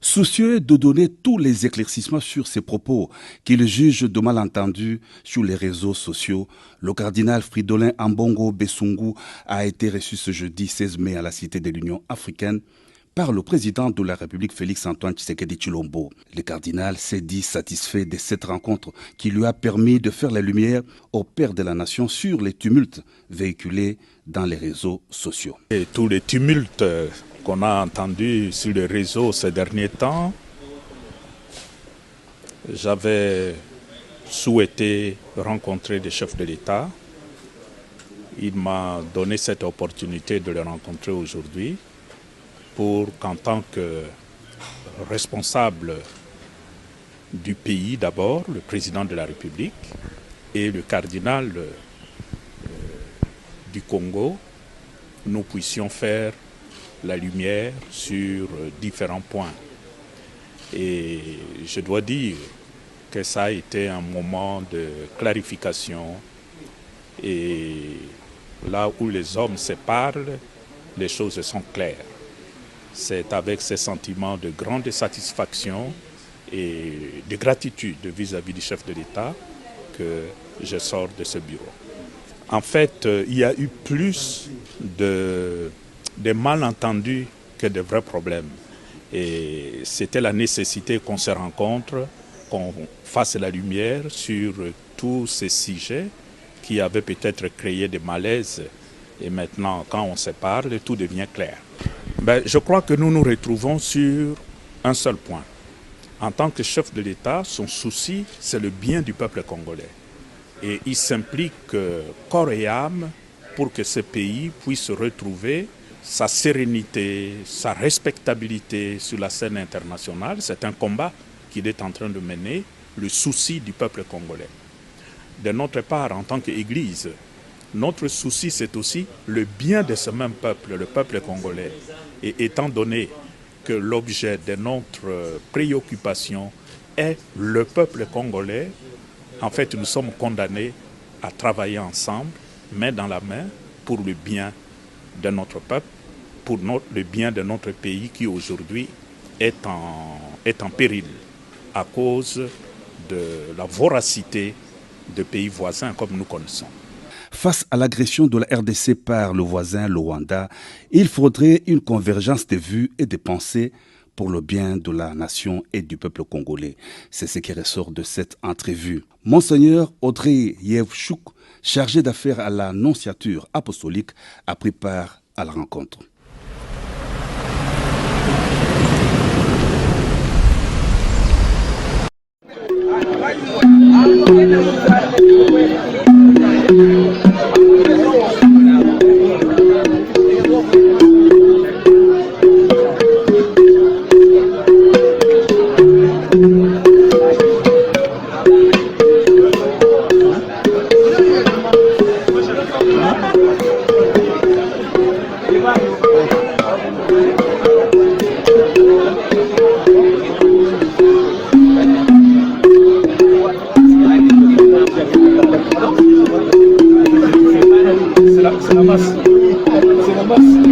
Soucieux de donner tous les éclaircissements sur ces propos qu'il juge de malentendus sur les réseaux sociaux, le cardinal Fridolin Ambongo Besungu a été reçu ce jeudi 16 mai à la Cité de l'Union africaine par le président de la République Félix-Antoine Tshisekedi Tshilombo. Le cardinal s'est dit satisfait de cette rencontre qui lui a permis de faire la lumière au père de la nation sur les tumultes véhiculés dans les réseaux sociaux. Et tous les tumultes qu'on a entendus sur les réseaux ces derniers temps, j'avais souhaité rencontrer des chefs de l'État. Il m'a donné cette opportunité de les rencontrer aujourd'hui pour qu'en tant que responsable du pays d'abord, le président de la République et le cardinal du Congo, nous puissions faire la lumière sur différents points. Et je dois dire que ça a été un moment de clarification et là où les hommes se parlent, les choses sont claires. C'est avec ces sentiments de grande satisfaction et de gratitude vis-à-vis du chef de l'État que je sors de ce bureau. En fait, il y a eu plus de malentendus que de vrais problèmes. Et c'était la nécessité qu'on se rencontre, qu'on fasse la lumière sur tous ces sujets qui avaient peut-être créé des malaises. Et maintenant, quand on se parle, tout devient clair. Je crois que nous nous retrouvons sur un seul point. En tant que chef de l'État, son souci, c'est le bien du peuple congolais. Et il s'implique corps et âme pour que ce pays puisse retrouver sa sérénité, sa respectabilité sur la scène internationale. C'est un combat qu'il est en train de mener, le souci du peuple congolais. De notre part, en tant qu'Église, notre souci, c'est aussi le bien de ce même peuple, le peuple congolais. Et étant donné que l'objet de notre préoccupation est le peuple congolais, en fait, nous sommes condamnés à travailler ensemble, main dans la main, pour le bien de notre peuple, pour le bien de notre pays qui aujourd'hui est en péril à cause de la voracité de pays voisins comme nous connaissons. Face à l'agression de la RDC par le voisin, le Rwanda, il faudrait une convergence de vues et de pensées pour le bien de la nation et du peuple congolais. C'est ce qui ressort de cette entrevue. Monseigneur Audrey Yevchouk, chargé d'affaires à la nonciature apostolique, a pris part à la rencontre. C'est la masse. C'est la masse.